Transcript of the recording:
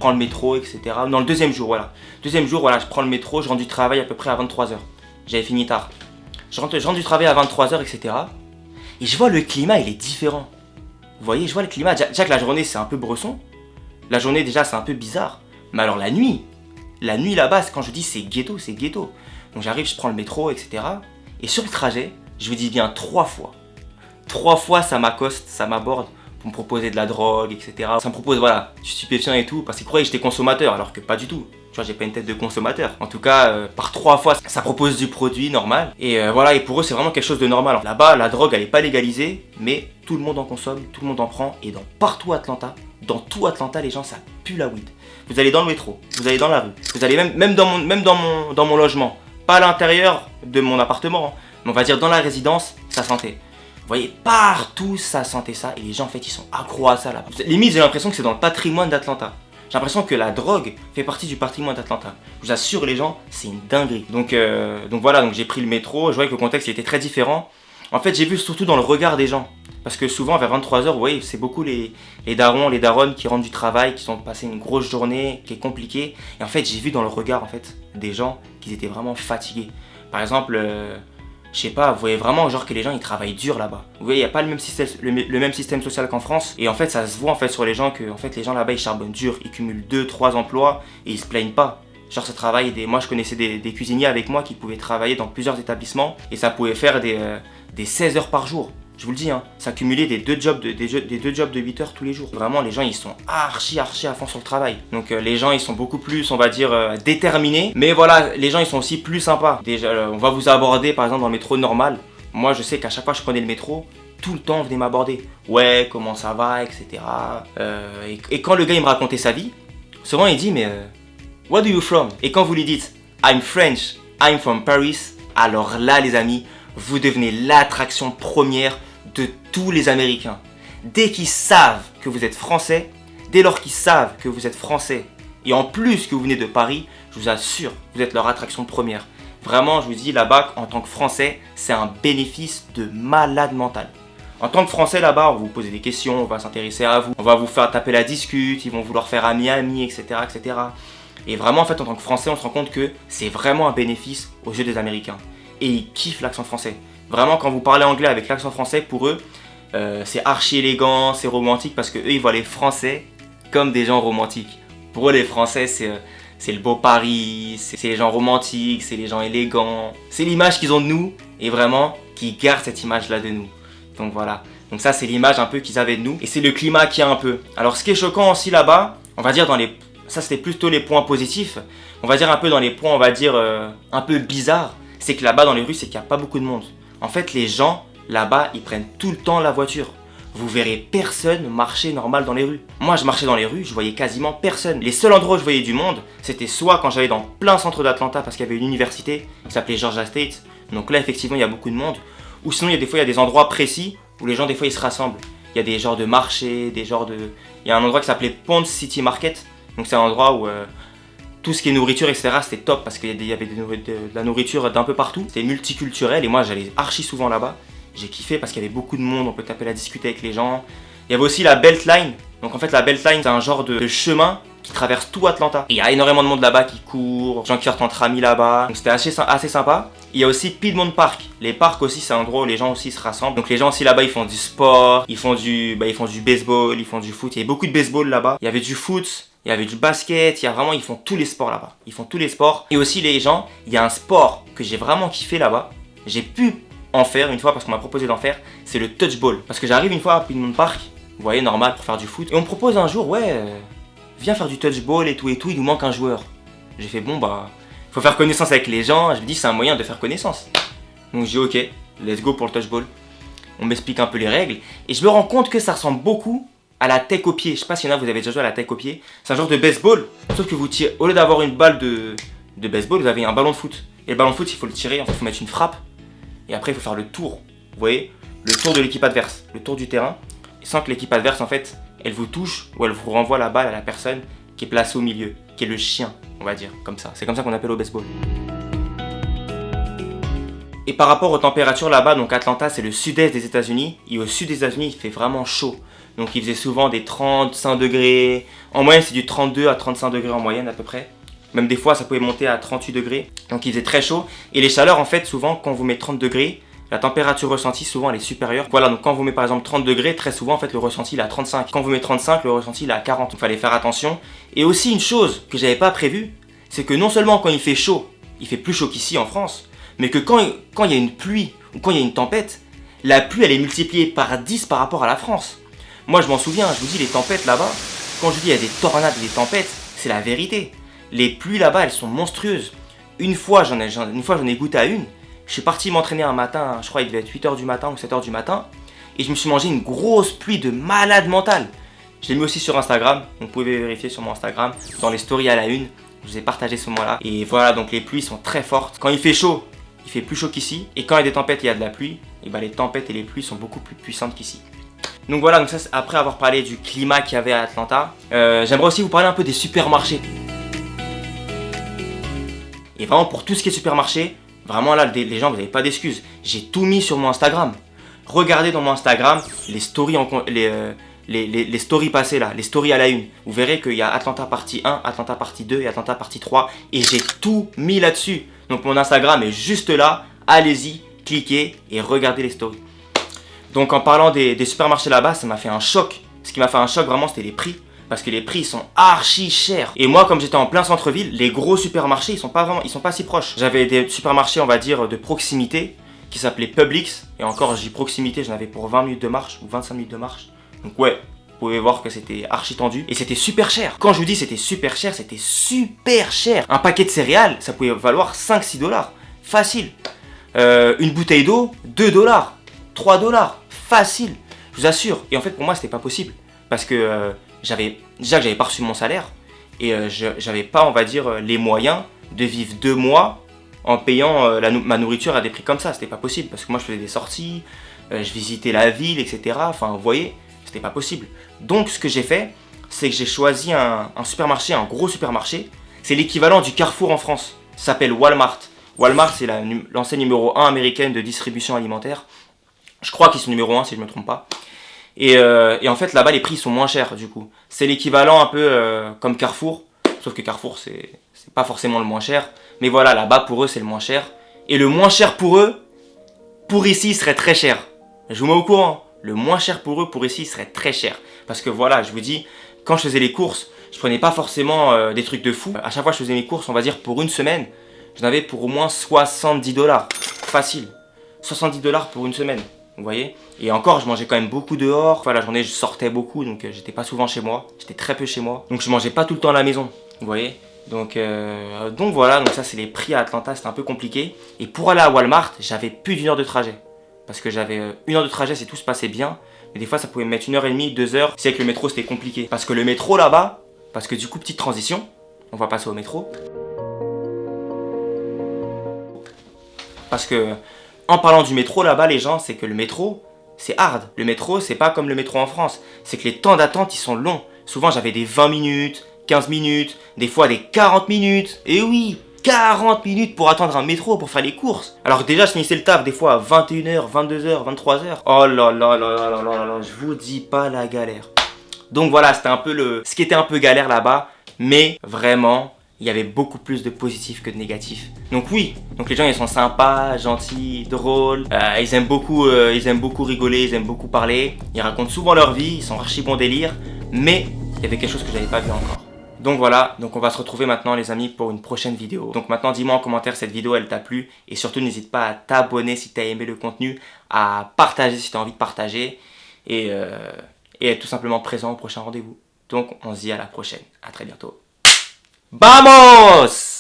prends le métro, etc. Non, le deuxième jour, voilà. Deuxième jour, voilà, je prends le métro, je rentre du travail à peu près à 23h. J'avais fini tard. Je rentre du travail à 23h, etc. Et je vois le climat, il est différent. Vous voyez, je vois le climat. Déjà que la journée, c'est un peu bresson. La journée, déjà, c'est un peu bizarre. Mais alors la nuit là-bas, quand je dis c'est ghetto, c'est ghetto. Donc j'arrive, je prends le métro, etc. Et sur le trajet, je vous dis bien 3 fois. 3 fois, ça m'accoste, ça m'aborde pour me proposer de la drogue, etc. Ça me propose, voilà, du stupéfiant et tout, parce qu'ils croyaient que j'étais consommateur, alors que pas du tout. Tu vois, j'ai pas une tête de consommateur. En tout cas, par 3 fois, ça propose du produit normal. Et voilà, et pour eux, c'est vraiment quelque chose de normal. Là-bas, la drogue, elle est pas légalisée, mais tout le monde en consomme, tout le monde en prend. Et partout Atlanta, dans tout Atlanta, les gens, ça pue la weed. Vous allez dans le métro, vous allez dans la rue, vous allez même dans mon logement. Pas à l'intérieur de mon appartement, hein, mais on va dire dans la résidence, ça sentait. Vous voyez, partout ça sentait ça, et les gens en fait ils sont accros à ça là. Limite j'ai l'impression que c'est dans le patrimoine d'Atlanta. J'ai l'impression que la drogue fait partie du patrimoine d'Atlanta. Je vous assure les gens, c'est une dinguerie. Donc voilà, donc j'ai pris le métro, je voyais que le contexte il était très différent. En fait j'ai vu surtout dans le regard des gens. Parce que souvent vers 23h, vous voyez, c'est beaucoup les darons, les daronnes qui rentrent du travail, qui sont passés une grosse journée, qui est compliquée. Et en fait j'ai vu dans le regard en fait des gens qu'ils étaient vraiment fatigués. Par exemple, je sais pas, vous voyez vraiment genre que les gens ils travaillent dur là-bas. Vous voyez, il n'y a pas le même système social qu'en France. Et en fait ça se voit en fait sur les gens que en fait les gens là-bas ils charbonnent dur, ils cumulent 2-3 emplois et ils se plaignent pas. Genre ça travaille, moi je connaissais des cuisiniers avec moi qui pouvaient travailler dans plusieurs établissements et ça pouvait faire des 16 heures par jour. Je vous le dis, hein, ça cumulait des deux jobs de 8 heures tous les jours. Vraiment, les gens, ils sont archi à fond sur le travail. Donc les gens, ils sont beaucoup plus, on va dire, déterminés. Mais voilà, les gens, ils sont aussi plus sympas. Déjà, on va vous aborder, par exemple, dans le métro normal. Moi, je sais qu'à chaque fois que je prenais le métro, tout le temps, on venait m'aborder. Ouais, comment ça va, etc. Et quand le gars, il me racontait sa vie, souvent, il dit, mais where do you from? Et quand vous lui dites, I'm French, I'm from Paris, alors là, les amis, vous devenez l'attraction première de tous les Américains. Dès qu'ils savent que vous êtes français, dès lors qu'ils savent que vous êtes français, et en plus que vous venez de Paris, je vous assure, vous êtes leur attraction première. Vraiment, je vous dis, là-bas, en tant que français, c'est un bénéfice de malade mental. En tant que français, là-bas, on va vous poser des questions, on va s'intéresser à vous, on va vous faire taper la discute, ils vont vouloir faire ami, etc., etc. Et vraiment, en fait, en tant que français, on se rend compte que c'est vraiment un bénéfice aux yeux des Américains. Et ils kiffent l'accent français. Vraiment, quand vous parlez anglais avec l'accent français, pour eux, c'est archi élégant, c'est romantique, parce que eux, ils voient les Français comme des gens romantiques. Pour eux, les Français, c'est le beau Paris, c'est les gens romantiques, c'est les gens élégants. C'est l'image qu'ils ont de nous, et vraiment, qu'ils gardent cette image-là de nous. Donc voilà. Donc ça, c'est l'image un peu qu'ils avaient de nous, et c'est le climat qu'il y a un peu. Alors, ce qui est choquant aussi là-bas, on va dire ça, c'était plutôt les points positifs. On va dire un peu dans les points, on va dire, un peu bizarres. C'est que là-bas dans les rues, c'est qu'il n'y a pas beaucoup de monde. En fait, les gens, là-bas, ils prennent tout le temps la voiture. Vous verrez personne marcher normal dans les rues. Moi, je marchais dans les rues, je voyais quasiment personne. Les seuls endroits où je voyais du monde, c'était soit quand j'allais dans plein centre d'Atlanta parce qu'il y avait une université qui s'appelait Georgia State. Donc là, effectivement, il y a beaucoup de monde. Ou sinon, il y a des endroits précis où les gens, des fois, ils se rassemblent. Il y a des genres de marchés, Il y a un endroit qui s'appelait Ponce City Market. Donc c'est un endroit où... tout ce qui est nourriture, etc., c'était top parce qu'il y avait de la nourriture d'un peu partout. C'était multiculturel et moi j'allais archi souvent là-bas. J'ai kiffé parce qu'il y avait beaucoup de monde, on peut taper la discuter avec les gens. Il y avait aussi la Beltline. Donc en fait la Beltline c'est un genre de chemin qui traverse tout Atlanta. Et il y a énormément de monde là-bas qui court, des gens qui sortent entre amis là-bas. Donc c'était assez sympa. Il y a aussi Piedmont Park. Les parcs aussi c'est un endroit où les gens aussi se rassemblent. Donc les gens aussi là-bas ils font du sport, ils font du baseball, ils font du foot. Il y avait beaucoup de baseball là-bas. Il y avait du foot. Il y avait du basket, ils font tous les sports là-bas. Ils font tous les sports. Et aussi les gens, il y a un sport que j'ai vraiment kiffé là-bas. J'ai pu en faire une fois parce qu'on m'a proposé d'en faire. C'est le touchball. Parce que j'arrive une fois à Piedmont Park, vous voyez, normal pour faire du foot. Et on me propose un jour, viens faire du touchball et tout, il nous manque un joueur. J'ai fait, faut faire connaissance avec les gens. Je me dis, c'est un moyen de faire connaissance. Donc j'ai dit, ok, let's go pour le touchball. On m'explique un peu les règles. Et je me rends compte que ça ressemble beaucoup à la tech au pied. Je sais pas s'il y en a, vous avez déjà joué à la tech au pied. C'est un genre de baseball, sauf que vous tirez, au lieu d'avoir une balle de baseball, vous avez un ballon de foot. Et le ballon de foot, il faut le tirer, en fait, il faut mettre une frappe. Et après, il faut faire le tour. Vous voyez, le tour de l'équipe adverse, le tour du terrain, sans que l'équipe adverse, en fait, elle vous touche ou elle vous renvoie la balle à la personne qui est placée au milieu, qui est le chien, on va dire, comme ça. C'est comme ça qu'on appelle au baseball. Et par rapport aux températures là-bas, donc Atlanta, c'est le sud-est des États-Unis. Et au sud des États-Unis, il fait vraiment chaud. Donc il faisait souvent des 35 degrés. En moyenne, c'est du 32 à 35 degrés en moyenne à peu près. Même des fois, ça pouvait monter à 38 degrés. Donc il faisait très chaud. Et les chaleurs, en fait, souvent, quand on vous met 30 degrés, la température ressentie, souvent, elle est supérieure. Voilà, donc quand on vous met par exemple 30 degrés, très souvent, en fait, le ressenti, il est à 35. Quand on vous met 35, le ressenti, il est à 40. Donc il fallait faire attention. Et aussi, une chose que j'avais pas prévue, c'est que non seulement quand il fait chaud, il fait plus chaud qu'ici en France, mais que quand il y a une pluie ou quand il y a une tempête, la pluie, elle est multipliée par 10 par rapport à la France. Moi, je m'en souviens, je vous dis, les tempêtes là-bas, quand je dis il y a des tornades et des tempêtes, c'est la vérité. Les pluies là-bas, elles sont monstrueuses. Une fois, j'en ai goûté à une. Je suis parti m'entraîner un matin, je crois qu'il devait être 8h du matin ou 7h du matin, et je me suis mangé une grosse pluie de malade mental. Je l'ai mis aussi sur Instagram, vous pouvez vérifier sur mon Instagram, dans les stories à la une, je vous ai partagé ce moment-là. Et voilà, donc les pluies sont très fortes. Quand il fait chaud, il fait plus chaud qu'ici, et quand il y a des tempêtes et il y a de la pluie, et ben les tempêtes et les pluies sont beaucoup plus puissantes qu'ici. Donc voilà, donc ça, après avoir parlé du climat qu'il y avait à Atlanta, j'aimerais aussi vous parler un peu des supermarchés. Et vraiment pour tout ce qui est supermarché, vraiment là les gens vous n'avez pas d'excuses. J'ai tout mis sur mon Instagram. Regardez dans mon Instagram les stories, les stories passées là, les stories à la une. Vous verrez qu'il y a Atlanta partie 1, Atlanta partie 2 et Atlanta partie 3. Et j'ai tout mis là-dessus. Donc mon Instagram est juste là. Allez-y, cliquez et regardez les stories. Donc en parlant des supermarchés là-bas, ça m'a fait un choc. Ce qui m'a fait un choc vraiment, c'était les prix. Parce que les prix sont archi chers. Et moi, comme j'étais en plein centre-ville, les gros supermarchés, ils sont pas si proches. J'avais des supermarchés, on va dire, de proximité, qui s'appelaient Publix. Et encore, j'ai proximité, j'en avais pour 20 minutes de marche ou 25 minutes de marche. Donc ouais, vous pouvez voir que c'était archi tendu. Et c'était super cher. Quand je vous dis c'était super cher, c'était super cher. Un paquet de céréales, ça pouvait valoir 5-6 dollars. Facile. Une bouteille d'eau, 2 dollars. 3 dollars. Facile. Je vous assure. Et en fait, pour moi, c'était pas possible. Parce que j'avais pas reçu mon salaire. Et j'avais pas, on va dire, les moyens de vivre 2 mois en payant ma nourriture à des prix comme ça. C'était pas possible. Parce que moi, je faisais des sorties, je visitais la ville, etc. Enfin, vous voyez, c'était pas possible. Donc, ce que j'ai fait, c'est que j'ai choisi un supermarché, un gros supermarché. C'est l'équivalent du Carrefour en France. Ça s'appelle Walmart. Walmart, c'est l'enseigne numéro 1 américaine de distribution alimentaire. Je crois qu'ils sont numéro 1 si je ne me trompe pas. Et en fait, là-bas, les prix sont moins chers, du coup. C'est l'équivalent un peu comme Carrefour. Sauf que Carrefour, c'est pas forcément le moins cher. Mais voilà, là-bas, pour eux, c'est le moins cher. Et le moins cher pour eux, pour ici, serait très cher. Je vous mets au courant. Le moins cher pour eux, pour ici, serait très cher. Parce que voilà, je vous dis, quand je faisais les courses, je prenais pas forcément des trucs de fou. À chaque fois que je faisais mes courses, on va dire pour une semaine, j'en avais pour au moins 70 dollars. Facile. 70 dollars pour une semaine. Vous voyez? Et encore, je mangeais quand même beaucoup dehors. Enfin, la journée, je sortais beaucoup, donc j'étais pas souvent chez moi. J'étais très peu chez moi. Donc je mangeais pas tout le temps à la maison. Vous voyez? Donc voilà, donc ça c'est les prix à Atlanta, c'était un peu compliqué. Et pour aller à Walmart, j'avais plus d'1 heure de trajet. Parce que j'avais 1 heure de trajet si tout se passait bien. Mais des fois, ça pouvait me mettre 1h30, 2 heures. Si avec le métro, c'était compliqué. Parce que le métro là-bas, parce que du coup, petite transition, on va passer au métro. Parce que en parlant du métro là-bas, les gens, c'est que le métro, c'est hard. Le métro, c'est pas comme le métro en France. C'est que les temps d'attente, ils sont longs. Souvent, j'avais des 20 minutes, 15 minutes, des fois des 40 minutes. Et oui, 40 minutes pour attendre un métro pour faire les courses. Alors déjà, je finissais le taf des fois à 21h, 22h, 23h. Oh là là là là là là là, je vous dis pas la galère. Donc voilà, c'était un peu ce qui était un peu galère là-bas. Mais vraiment, il y avait beaucoup plus de positifs que de négatifs. Donc oui, donc les gens ils sont sympas, gentils, drôles, ils aiment beaucoup rigoler, ils aiment beaucoup parler, ils racontent souvent leur vie, ils sont archi bon délire, mais il y avait quelque chose que j'avais pas vu encore. Donc voilà, donc on va se retrouver maintenant les amis pour une prochaine vidéo. Donc maintenant dis-moi en commentaire cette vidéo elle t'a plu et surtout n'hésite pas à t'abonner si t'as aimé le contenu, à partager si t'as envie de partager et être tout simplement présent au prochain rendez-vous. Donc on se dit à la prochaine, à très bientôt. ¡Vamos!